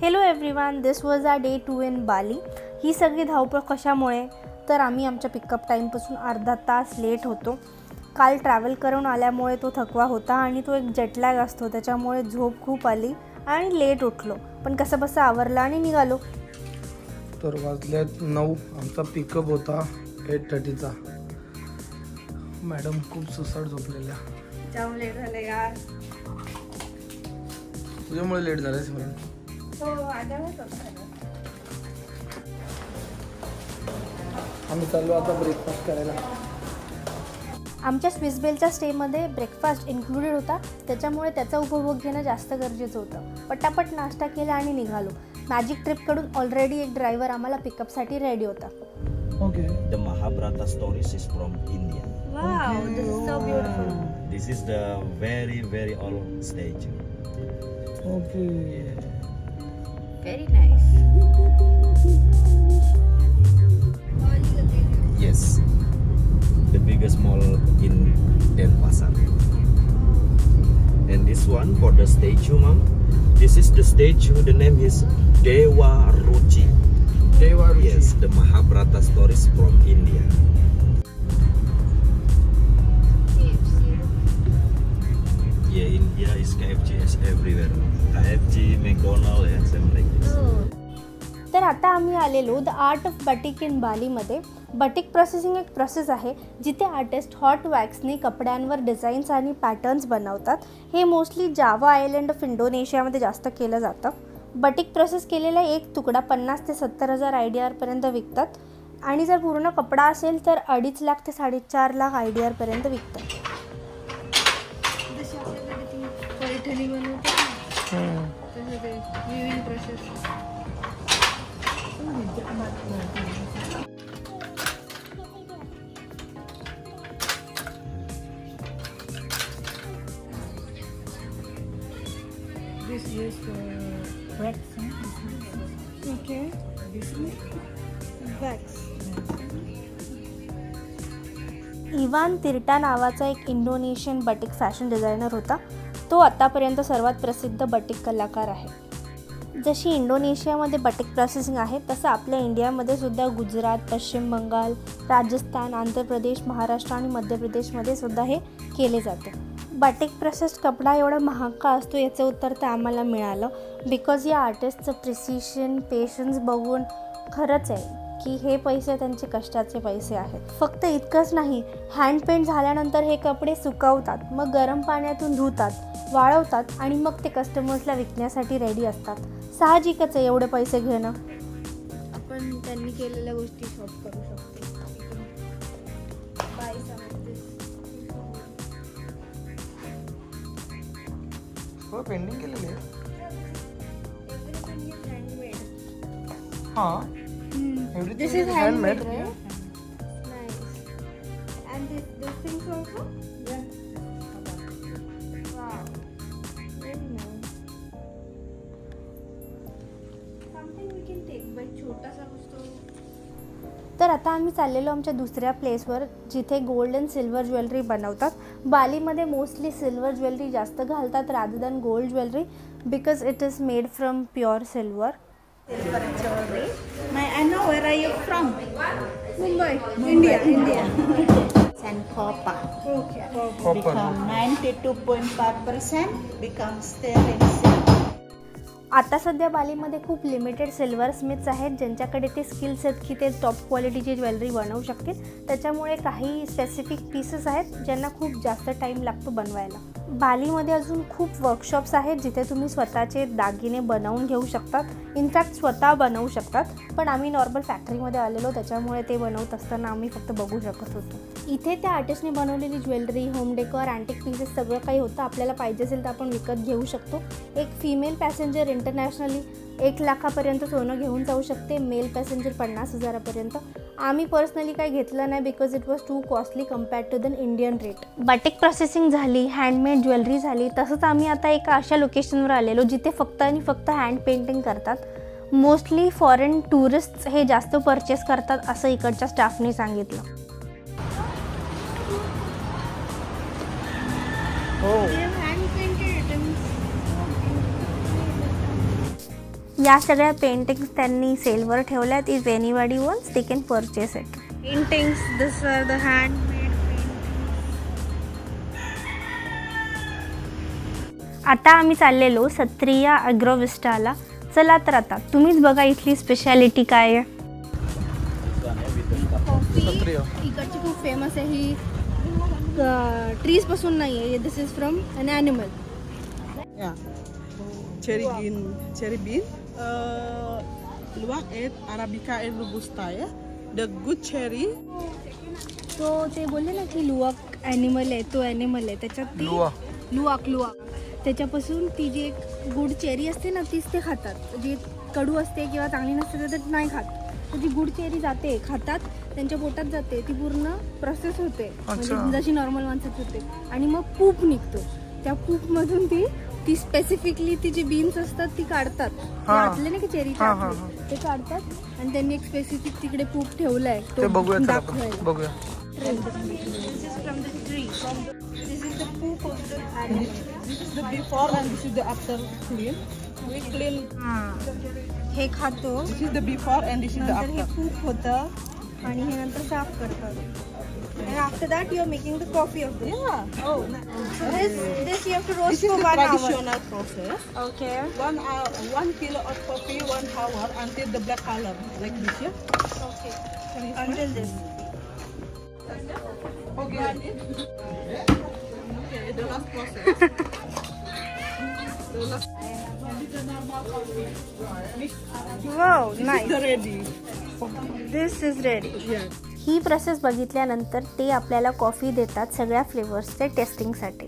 Hello everyone, this was our day 2 in Bali. ही सगळी धावपळ कशामुळे तर आम्ही आमच्या पिकअप टाईमपासून अर्धा तास लेट होतो. काल ट्रॅव्हल करून आल्यामुळे तो थकवा होता आणि तो एक जेटलॅग असतो, त्याच्यामुळे झोप खूप आली आणि लेट उठलो. पण कसं बसं आवरला आणि निघालो. तर वाजल्यात 9. आमचा पिकअप होता 8:30चा. मॅडम खूप सुसाट झोपलेल्या. जाम लेट झालं यार. तुझ्यामुळे लेट झालंस म्हणून. आम्ही चाललो आता ब्रेकफास्ट करायला. आमच्या स्विस बेलच्या स्टेमध्ये ब्रेकफास्ट इन्क्लुडेड होता, त्याच्यामुळे त्याचा उपभोग घेणं जास्त गरजेचं होतं. पटापट नाश्ता केला आणि निघालो. मॅजिक ट्रिपकडून ऑलरेडी एक ड्रायव्हर आम्हाला पिकअपसाठी रेडी होता. Okay. The Mahabharata stories is from India. Wow, this is so beautiful. This is the very old statue. Okay. Yeah. Very nice. Yes. The biggest mall in Denpasar. And this one for the statue, ma'am. This is the statue. The name is Dewa Ruchi. Yes, the Mahabharata stories from India. Yeah, India is KFC is everywhere. KFC, McDonald's, and something like this. तर आता आम्ही आलेलो the art of batik in बालीमध्ये. Batik processing एक process आहे जिथे artist hot वॅक्सने कपड्यांवर designs आणि पॅटर्न्स बनवतात. हे मोस्टली जावा आयलंड ऑफ इंडोनेशियामध्ये जास्त केलं जातं. बटिक प्रोसेस केलेला एक तुकडा 50 ते 70 हजार आयडीआरपर्यंत विकतात आणि जर पूर्ण कपडा असेल तर 2.5 लाख ते 4.5 लाख आयडीआरपर्यंत विकतात. This is wax. Okay. This is wax. Iwan Tirta नावाचा एक इंडोनेशियन बटिक फॅशन डिझायनर होता. तो आतापर्यंत सर्वात प्रसिद्ध बटिक कलाकार आहे. जशी इंडोनेशियामध्ये बटिक प्रोसेसिंग आहे तसं आपल्या इंडियामध्ये सुद्धा गुजरात, पश्चिम बंगाल, राजस्थान, आंध्र प्रदेश, महाराष्ट्र आणि मध्य प्रदेशमध्ये सुद्धा हे केले जाते. बटिक प्रोसेस्ड कपडा एवढा महाग का असतो याचं उत्तर तर आम्हाला मिळालं. बिकॉज या आर्टिस्टचं प्रिसिशन, पेशन्स बघून खरंच आहे की हे पैसे त्यांचे कष्टाचे पैसे आहेत. फक्त इतकंच नाही, हँड पेंट झाल्यानंतर हे कपडे सुकवतात, मग गरम पाण्यातून धुतात, वाळवतात आणि मग ते कस्टमर्सला विकण्यासाठी रेडी असतात. साहजिकच आहे एवढे पैसे घेणं. आपण त्यांनी केलेल्या गोष्टी शॉप करू शकतो. हो, पेंडिंग केलेली आहे. हां, This is handmade, right? Nice. And this things also? Yeah. Wow. Very nice. Something we can take by छोटासा वस्तू. तर आता आम्ही चाललेलो आमच्या दुसऱ्या प्लेसवर जिथे गोल्ड अँड सिल्वर ज्वेलरी बनवतात. बालीमध्ये मोस्टली सिल्वर ज्वेलरी जास्त घालतात rather than gold jewellery because it is made from pure silver. Silver jewelry. I know where are you from? Mumbai. India. And copper. Okay. Become 92.5% becomes sterling silver. आता सध्या बालीमध्ये खूप limited silver Smiths आहेत ज्यांच्याकडे ते skills आहेत की ते top क्वालिटीची ज्वेलरी बनवू शकतील. त्याच्यामुळे काही स्पेसिफिक पीसेस आहेत ज्यांना खूप जास्त टाईम लागतो बनवायला. बालीमध्ये अजून खूप वर्कशॉप्स आहेत जिथे तुम्ही स्वतःचे दागिने बनवून घेऊ शकतात. इनफॅक्ट स्वतः बनवू शकतात. पण आम्ही नॉर्मल फॅक्टरीमध्ये आलेलो त्याच्यामुळे ते बनवत असताना आम्ही फक्त बघू शकत होतो. इथे त्या आर्टिस्टने बनवलेली jewellery, home decor, antique pieces सगळं काही होतं. आपल्याला पाहिजे असेल तर आपण विकत घेऊ शकतो. एक फिमेल पॅसेंजर इंटरनॅशनली 1 लाखापर्यंत सोनं घेऊन जाऊ शकते. मेल पॅसेंजर 50 हजारापर्यंत. आम्ही पर्सनली काही घेतलं नाही because it was too costly compared to the Indian rate. Batik processing झाली, हँडमेड ज्वेलरी झाली. तसंच आम्ही आता एका अशा लोकेशनवर आलेलो जिथे फक्त आणि फक्त हँड पेंटिंग करतात. मोस्टली फॉरेन टुरिस्ट हे जास्त परचेस करतात असं इकडच्या स्टाफने सांगितलं. या सगळ्या पेंटिंग्स त्यांनी सेलवर ठेवल्यात. If anybody wants they can purchase it. Paintings, this are the handmade. आता आम्ही चाललेलो सत्रिया ॲग्रोविस्टाला. चला तर आता तुम्हीच बघा इथली स्पेशालिटी काय आहे. कॉफी इकडची खूप फेमस आहे. ही ट्रीज पासून नाही आहे. This is from an animal. cherry bean, luwak et arabica et robusta ya. The good cherry. तो ते बोलले ना की लुवाक ॲनिमल आहे, तो ॲनिमल आहे. त्याच्यात ती लुवाक त्याच्यापासून ती जी एक गुड चेरी असते ना तीच ते खातात. जी कडू असते किंवा चांगली नसते तर नाही खात. तर जी गुड चेरी जाते खातात, त्यांच्या पोटात जाते, ती पूर्ण प्रोसेस होते म्हणजे जशी नॉर्मल माणसात होते आणि मग पूप निघतो. त्या पूपमधून ती स्पेसिफिकली ती जी बीन्स असतात ती काढतात. आतले नाही की चेरीच्या ते काढतात आणि त्यांनी एक स्पेसिफिक तिकडे पूप ठेवलाय. तो बघूया. This is the poop of the animal. This is the before and this is the after clean. We clean. हे खातो. This is the before and this is the नंतर हे after. पूप होतं आणि हे नंतर साफ करतात. And after that you are making the coffee of this. Yeah. Oh, so this you have to roast This is for the 1 hour. traditional process. Okay. 1 kilo of coffee, 1 hour until the black color like this. Yeah. Okay. Until this. Okay. Okay, the last process. The last. This is the normal coffee. Mix. Wow, This nice. is the ready. This is ready. Yeah. He process बघितल्यानंतर ते आपल्याला coffee देतात सगळ्या फ्लेवर्सचे टेस्टिंगसाठी.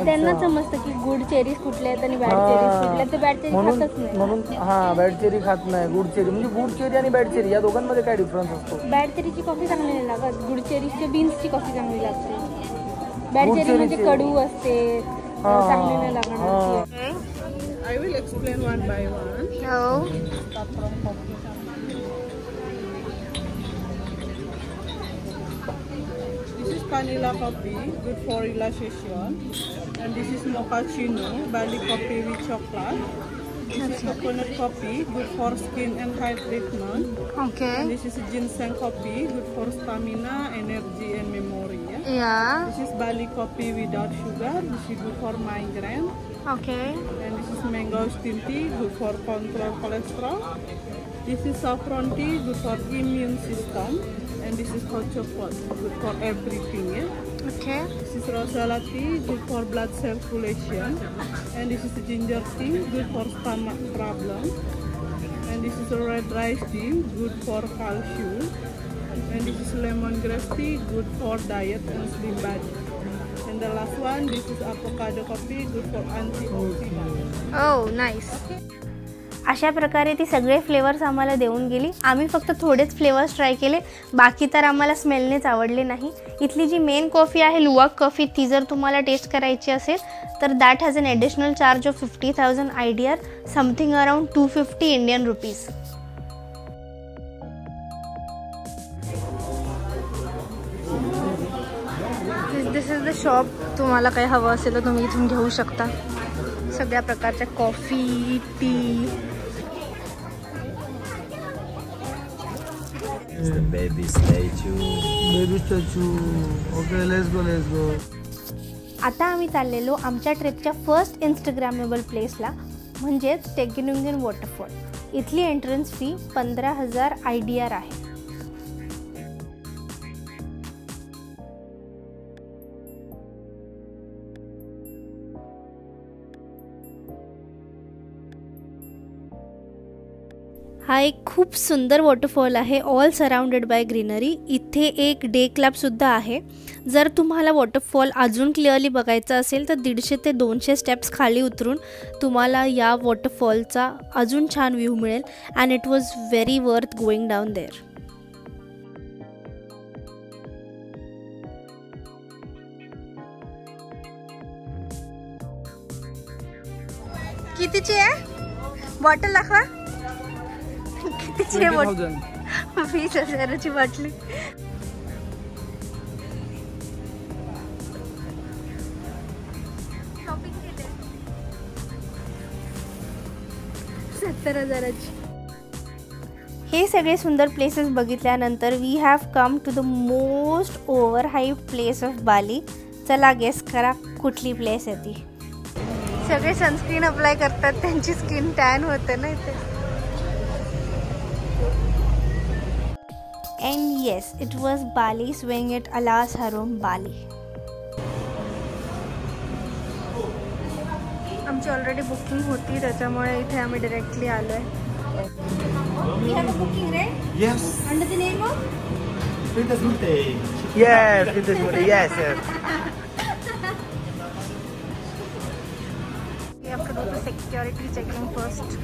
त्यांना समजतं की good cherries कुठले आहेत आणि बॅड चेरीज कुठले आहेत. तर बॅड चेरी खातच नाही. म्हणून बॅड चेरी खात नाही. गुड चेरी म्हणजे गुड चेरी आणि बॅड चेरी या दोघांमध्ये काय डिफरन्स असतो? बॅड चेरीची कॉफी चांगली नाही लागत. गुड चेरीच्या बीन्सची कॉफी चांगली लागते. बॅड चेरी म्हणजे कडू असते, चांगली नाही लागणार. I will explain one by one. Start from coffee. This is vanilla coffee, good for relaxation. And this is mochaccino, Bali coffee with chocolate. This is coconut coffee, good for skin and hair treatment. Okay. And this is ginseng coffee, good for stamina, energy and memory. Yeah? Yeah. This is Bali coffee without sugar. This is good for migraine. Okay. And this is mango steam tea, good for control cholesterol. This is saffron tea, good for immune system. And this is hot chocolate, good for everything. Yeah. Okay. This is rosella tea, good for blood circulation. And this is ginger tea, good for stomach problem. And this is red rice tea, good for calcium. And this is lemongrass tea, good for diet and slim body. And the last one, this is avocado coffee, good for antioxidant. Oh, nice. अशा प्रकारे ती सगळे flavours आम्हाला देऊन गेली. आम्ही फक्त थोडेच फ्लेवर्स ट्राय केले, बाकी तर आम्हाला स्मेलनेच आवडले नाही. इथली जी मेन कॉफी आहे लुवाक कॉफी, ती जर तुम्हाला टेस्ट करायची असेल तर that has an additional charge of 50,000 IDR, something around 250 Indian rupees. This is the shop. तुम्हाला काही हवं असेल तर तुम्ही इथून घेऊ शकता. सगळ्या प्रकारच्या coffee, T. It's the baby statue. Baby statue. Okay, let's go. आता आम्ही चाललेलो आमच्या ट्रिपच्या फर्स्ट इंस्टाग्रामेबल प्लेसला, म्हणजेच टेग्युनुंगन वॉटरफॉल. इथली एंट्रन्स फी 15,000 IDR आहे. हा एक खूप सुंदर वॉटरफॉल आहे, ऑल सराउंडेड बाय ग्रीनरी. इथे एक डे क्लबसुद्धा आहे. जर तुम्हाला वॉटरफॉल अजून क्लिअरली बघायचा असेल तर 150 ते 200 स्टेप्स खाली उतरून तुम्हाला या वॉटरफॉलचा अजून छान व्ह्यू मिळेल. And it was very worth going down there. कितीची आहे बॉटल दाखवा. कितीची आहे बॉटल? 20,000ची बाटली. 70,000ची. हे सगळे सुंदर प्लेसेस बघितल्यानंतर we have come to the most over hype place of Bali. चला गेस करा कुठली प्लेस आहे ती. सगळे सनस्क्रीन अप्लाय करतात, त्यांची स्किन टॅन होते ना इथे. And yes, it was Bali swing at Alas Harum Bali. आमची ऑलरेडी बुकिंग होती, त्याच्यामुळे इथे आम्ही डायरेक्टली आलो आहे. We have a booking, right? Yes. Under the name of? Princess Mute. Yes, Princess Mute. Yes, yes. We have to do the security checking first.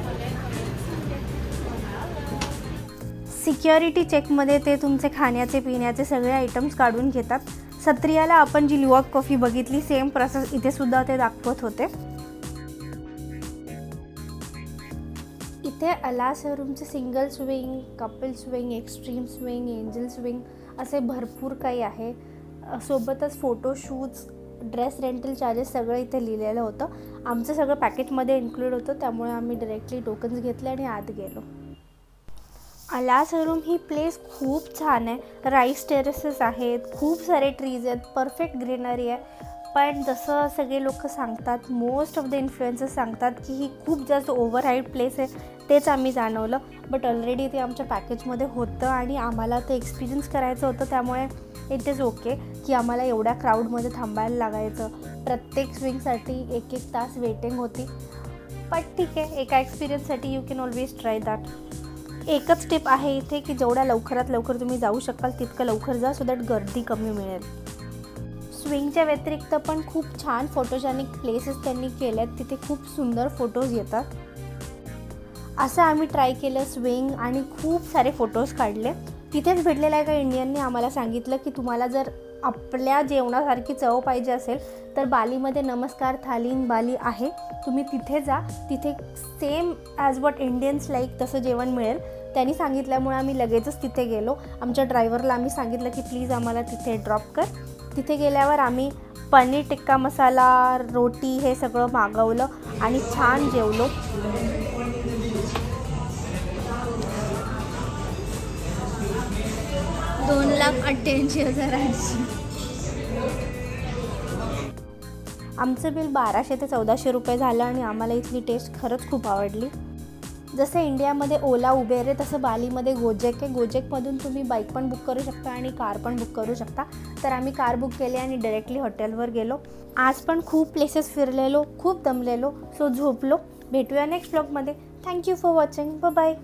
Security चेकमध्ये ते तुमचे खाण्याचे पिण्याचे सगळे आयटम्स काढून घेतात. सत्रियाला आपण जी ल्युवॉक कॉफी बघितली, सेम प्रोसेस इथे सुद्धा ते दाखवत होते. इथे अलास हरोमचे single swing, couple swing, extreme swing, angel swing असे भरपूर काही आहे. सोबतच फोटोशूट्स, ड्रेस रेंटल चार्जेस सगळं इथे लिहिलेलं होतं. आमचं सगळं पॅकेजमध्ये इन्क्लूड होतं, त्यामुळे आम्ही डायरेक्टली टोकन्स घेतले आणि आत गेलो. अलास हरोम ही प्लेस खूप छान आहे. राईस टेरेसेस आहेत, खूप सारे ट्रीज आहेत, परफेक्ट ग्रीनरी आहे. पण जसं सगळे लोक सांगतात, मोस्ट ऑफ द इन्फ्लुएन्सर्स सांगतात की ही खूप जास्त ओव्हर हाईट प्लेस आहे, तेच आम्ही जाणवलं. बट ऑलरेडी ते आमच्या पॅकेजमध्ये होतं आणि आम्हाला ते एक्सपिरियन्स करायचं होतं, त्यामुळे इट इज ओके की आम्हाला एवढ्या क्राऊडमध्ये थांबायला लागायचं. प्रत्येक स्विंगसाठी 1-1 तास वेटिंग होती. पण ठीक आहे, एका एक्सपिरियन्ससाठी you can always try that. एकच टिप आहे इथे की जेवढ्या लवकरात लवकर तुम्ही जाऊ शकाल तितकं लवकर जा, सो दॅट गर्दी कमी मिळेल. स्विंगच्या व्यतिरिक्त पण खूप छान फोटोजेनिक प्लेसेस त्यांनी केल्यात, तिथे खूप सुंदर फोटोज येतात. असं आम्ही ट्राय केलं स्विंग आणि खूप सारे फोटोज काढले. तिथेच भेटलेल्या एका इंडियनने आम्हाला सांगितलं की तुम्हाला जर आपल्या जेवणासारखी चव पाहिजे असेल तर बालीमध्ये नमस्कार थाली इन बाली आहे, तुम्ही तिथे जा. तिथे same as what Indians like तसं जेवण मिळेल. त्यांनी सांगितल्यामुळे आम्ही लगेचच तिथे गेलो. आमच्या ड्रायव्हरला आम्ही सांगितलं की प्लीज आम्हाला तिथे ड्रॉप कर. तिथे गेल्यावर आम्ही पनीर टिक्का मसाला, रोटी हे सगळं मागवलं आणि छान जेवलो. $2,88,800. आमचं बिल 1200 ते 1400 रुपये झालं आणि आम्हाला इथली टेस्ट खरंच खूप आवडली. जसं इंडियामध्ये ओला उबेर आहे, तसं बालीमध्ये गोजेक आहे. गोजेकमधून तुम्ही बाईक पण बुक करू शकता आणि कार पण बुक करू शकता. तर आम्ही कार बुक केली आणि डायरेक्टली हॉटेलवर गेलो. आज पण खूप प्लेसेस फिरलेलो, खूप दमलेलो, सो झोपलो. भेटूया नेक्स्ट ब्लॉगमध्ये. Thank you for watching. बाय.